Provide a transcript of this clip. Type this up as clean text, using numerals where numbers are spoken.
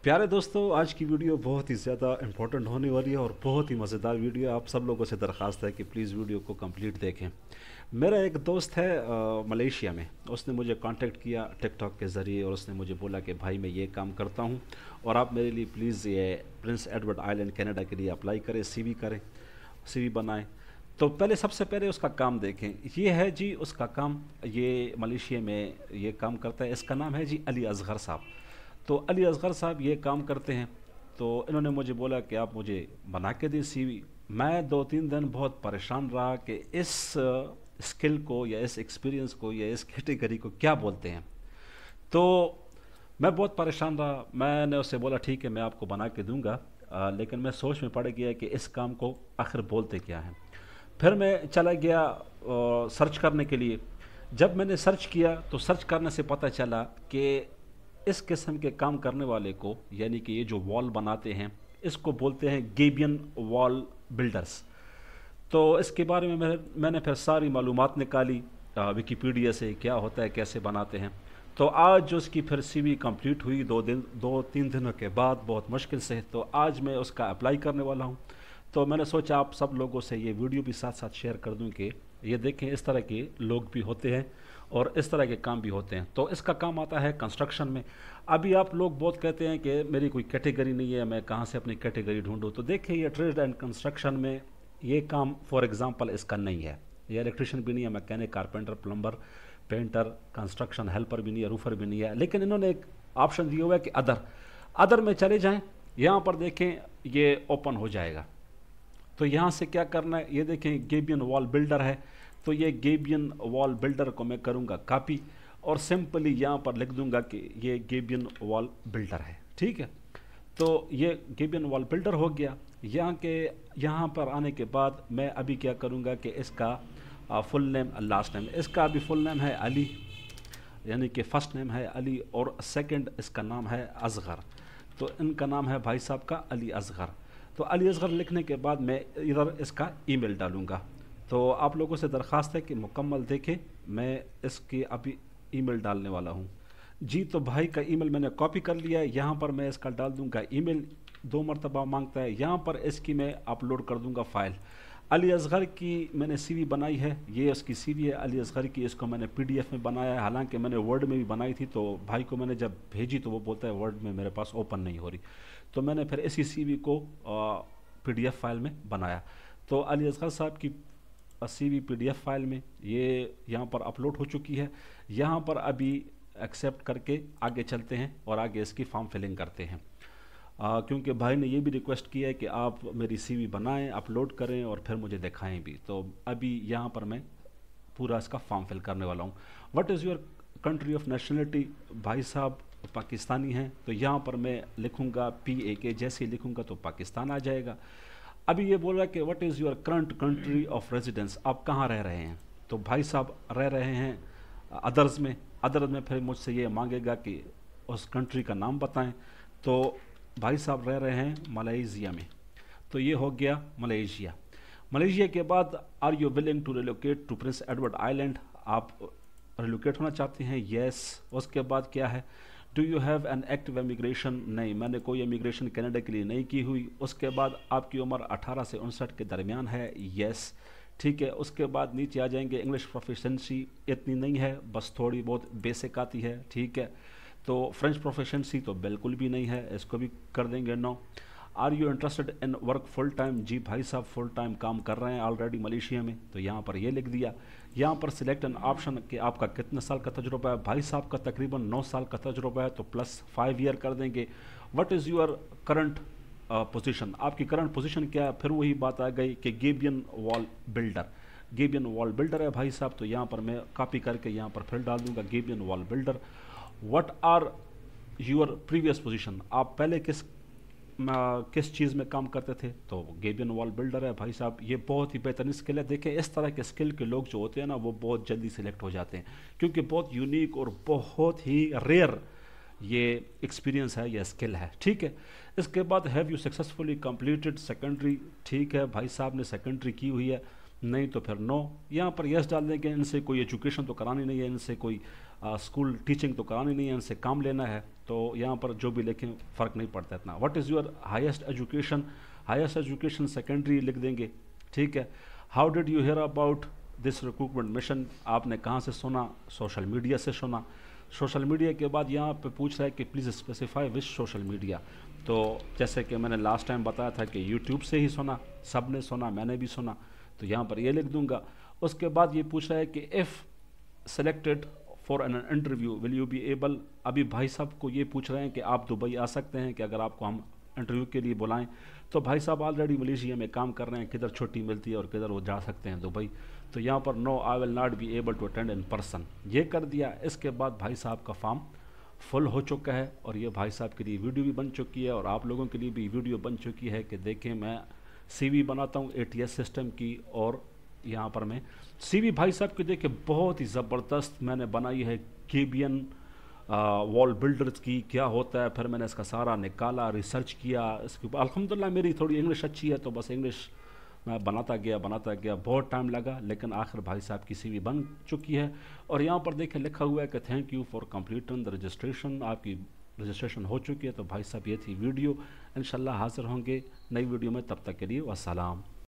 प्यारे दोस्तों, आज की वीडियो बहुत ही ज़्यादा इम्पोर्टेंट होने वाली है और बहुत ही मज़ेदार वीडियो है। आप सब लोगों से दरख्वास्त है कि प्लीज़ वीडियो को कंप्लीट देखें। मेरा एक दोस्त है मलेशिया में। उसने मुझे कांटेक्ट किया टिकटॉक के ज़रिए और उसने मुझे बोला कि भाई मैं ये काम करता हूँ और आप मेरे लिए प्लीज़ ये प्रिंस एडवर्ड आइलैंड कनाडा के लिए अप्लाई करें, सीवी करें, सीवी बनाएं। तो पहले सबसे पहले उसका काम देखें। ये है जी उसका काम, ये मलेशिया में ये काम करता है। इसका नाम है जी अली असगर साहब। तो अली असगर साहब ये काम करते हैं। तो इन्होंने मुझे बोला कि आप मुझे बना के दें सीवी। मैं 2-3 दिन बहुत परेशान रहा कि इस स्किल को या इस एक्सपीरियंस को या इस कैटेगरी को क्या बोलते हैं। तो मैं बहुत परेशान रहा। मैंने उससे बोला ठीक है मैं आपको बना के दूंगा, लेकिन मैं सोच में पड़ गया कि इस काम को आखिर बोलते क्या हैं। फिर मैं चला गया सर्च करने के लिए। जब मैंने सर्च किया तो सर्च करने से पता चला कि इस किस्म के काम करने वाले को, यानी कि ये जो वॉल बनाते हैं, इसको बोलते हैं गेबियन वॉल बिल्डर्स। तो इसके बारे में मैंने फिर सारी मालूमात निकाली विकिपीडिया से, क्या होता है, कैसे बनाते हैं। तो आज जो उसकी फिर सीवी कंप्लीट हुई 2-3 दिनों के बाद, बहुत मुश्किल से, तो आज मैं उसका अप्लाई करने वाला हूँ। तो मैंने सोचा आप सब लोगों से ये वीडियो भी साथ साथ शेयर कर दूं कि ये देखें इस तरह के लोग भी होते हैं और इस तरह के काम भी होते हैं। तो इसका काम आता है कंस्ट्रक्शन में। अभी आप लोग बहुत कहते हैं कि मेरी कोई कैटेगरी नहीं है, मैं कहाँ से अपनी कैटेगरी ढूंढूं। तो देखिए ये ट्रेड एंड कंस्ट्रक्शन में ये काम फॉर एग्जांपल इसका नहीं है। ये इलेक्ट्रिशियन भी नहीं है, mechanic, carpenter, plumber, painter, construction helper भी नहीं है, रूफर भी नहीं है। लेकिन इन्होंने एक ऑप्शन दिया हुआ है कि अदर में चले जाएं। यहाँ पर देखें ये ओपन हो जाएगा। तो यहाँ से क्या करना है, ये देखें गेबियन वॉल बिल्डर है। तो ये गेबियन वॉल बिल्डर को मैं करूँगा कॉपी और सिंपली यहाँ पर लिख दूंगा कि ये गेबियन वॉल बिल्डर है। ठीक है, तो ये गेबियन वॉल बिल्डर हो गया। यहाँ पर आने के बाद मैं अभी क्या करूँगा कि इसका फुल नेम, लास्ट नेम, इसका अभी फुल नेम है अली, यानी कि फ़र्स्ट नेम है अली और सेकंड इसका नाम है असगर। तो इनका नाम है भाई साहब का अली असगर। तो अली असगर लिखने के बाद मैं इधर इसका ईमेल डालूँगा। तो आप लोगों से दरख्वास्त है कि मुकम्मल देखें, मैं इसकी अभी ईमेल डालने वाला हूँ जी। तो भाई का ईमेल मैंने कॉपी कर लिया है। यहाँ पर मैं इसका डाल दूँगा ईमेल। 2 मरतबा मांगता है। यहाँ पर इसकी मैं अपलोड कर दूँगा फ़ाइल। अली असगर की मैंने सीवी बनाई है, ये उसकी सीवी है अली असगर की। इसको मैंने पीडीएफ में बनाया है, हालांकि मैंने वर्ड में भी बनाई थी। तो भाई को मैंने जब भेजी तो वो बोलता है वर्ड में मेरे पास ओपन नहीं हो रही। तो मैंने फिर इसी सीवी को पीडीएफ फाइल में बनाया। तो अली असगर साहब की सीवी पीडीएफ फाइल में ये यहाँ पर अपलोड हो चुकी है। यहाँ पर अभी एक्सेप्ट करके आगे चलते हैं और आगे इसकी फॉर्म फिलिंग करते हैं। क्योंकि भाई ने ये भी रिक्वेस्ट किया है कि आप मेरी सीवी बनाएं, अपलोड करें और फिर मुझे दिखाएं भी। तो अभी यहाँ पर मैं पूरा इसका फॉर्म फिल करने वाला हूँ। What is your country of nationality? भाई साहब पाकिस्तानी हैं। तो यहाँ पर मैं लिखूँगा PAK, जैसे ही लिखूँगा तो पाकिस्तान आ जाएगा। अभी ये बोल रहा है कि what is your current country of residence, आप कहाँ रह रहे हैं? तो भाई साहब रह रहे हैं अदर्स में। अदर्स में फिर मुझसे ये मांगेगा कि उस कंट्री का नाम बताएं। तो भाई साहब रह रहे हैं मलेशिया में। तो ये हो गया मलेशिया। मलेशिया के बाद are you willing to relocate to Prince Edward Island, आप रिलोकेट होना चाहते हैं? यस। उसके बाद क्या है, do you have an active immigration? नहीं, मैंने कोई इमिग्रेशन कनाडा के लिए नहीं की हुई। उसके बाद आपकी उम्र 18 से 59 के दरमियान है? यस। ठीक है। उसके बाद नीचे आ जाएंगे, इंग्लिश प्रोफिशेंसी इतनी नहीं है, बस थोड़ी बहुत बेसिक आती है। ठीक है। तो फ्रेंच प्रोफिशेंसी तो बिल्कुल भी नहीं है, इसको भी कर देंगे no. Are you interested in work full time? जी भाई साहब फुल टाइम काम कर रहे हैं ऑलरेडी मलेशिया में। तो यहाँ पर ये लिख दिया। यहाँ पर सिलेक्ट एन ऑप्शन कि आपका कितने साल का तजुर्बा है। भाई साहब का तकरीबन 9 साल का तजुर्बा है, तो प्लस 5 ईयर कर देंगे। What is your current position, आपकी करंट पोजीशन क्या है? फिर वही बात आ गई कि gabion wall builder. Gabion wall builder है भाई साहब। तो यहाँ पर मैं कॉपी करके यहाँ पर फिर डाल दूंगा gabion wall builder. What are your previous position, आप पहले किस चीज़ में काम करते थे? तो गेबियन वॉल बिल्डर है भाई साहब। ये बहुत ही बेहतरीन स्किल है। देखें इस तरह के स्किल के लोग जो होते हैं ना, वो बहुत जल्दी सिलेक्ट हो जाते हैं, क्योंकि बहुत यूनिक और बहुत ही रेयर ये एक्सपीरियंस है, ये स्किल है। ठीक है। इसके बाद have you successfully completed secondary? ठीक है, भाई साहब ने सेकेंडरी की हुई है। नहीं तो फिर नो। यहाँ पर यस डाल देंगे। इनसे कोई एजुकेशन तो करानी नहीं है, इनसे कोई स्कूल टीचिंग तो करानी नहीं है, उनसे काम लेना है, तो यहाँ पर जो भी लिखें फ़र्क नहीं पड़ता इतना। What is your highest education, highest education secondary लिख देंगे, ठीक है। How did you hear about this recruitment mission, आपने कहाँ से सुना, सोशल मीडिया से सुना। सोशल मीडिया के बाद यहाँ पे पूछ रहा है कि please specify which social media, तो जैसे कि मैंने लास्ट टाइम बताया था कि यूट्यूब से ही सुना, सब ने सुना, मैंने भी सुना, तो यहाँ पर ये लिख दूंगा। उसके बाद ये पूछ रहा है कि if selected for an interview will you be able, अभी भाई साहब को ये पूछ रहे हैं कि आप दुबई आ सकते हैं कि अगर आपको हम इंटरव्यू के लिए बुलाएं। तो भाई साहब ऑलरेडी मलेशिया में काम कर रहे हैं, किधर छुट्टी मिलती है और किधर वो जा सकते हैं दुबई, तो यहाँ पर no I will not be able to attend in person, ये कर दिया। इसके बाद भाई साहब का फॉर्म फुल हो चुका है और ये भाई साहब के लिए वीडियो भी बन चुकी है और आप लोगों के लिए भी वीडियो बन चुकी है कि देखें मैं सीवी बनाता हूँ ATS सिस्टम की, और यहाँ पर मैं सीवी भाई साहब की देखे बहुत ही ज़बरदस्त मैंने बनाई है, केबियन वॉल बिल्डर्स की क्या होता है, फिर मैंने इसका सारा निकाला, रिसर्च किया इसके ऊपर। अल्हम्दुलिल्लाह मेरी थोड़ी इंग्लिश अच्छी है तो बस इंग्लिश मैं बनाता गया, बहुत टाइम लगा, लेकिन आखिर भाई साहब की सीवी बन चुकी है। और यहाँ पर देखें लिखा हुआ है कि thank you for completing the registration, आपकी रजिस्ट्रेशन हो चुकी है। तो भाई साहब ये थी वीडियो, इंशाल्लाह हाज़िर होंगे नई वीडियो में, तब तक के लिए वस्सलाम।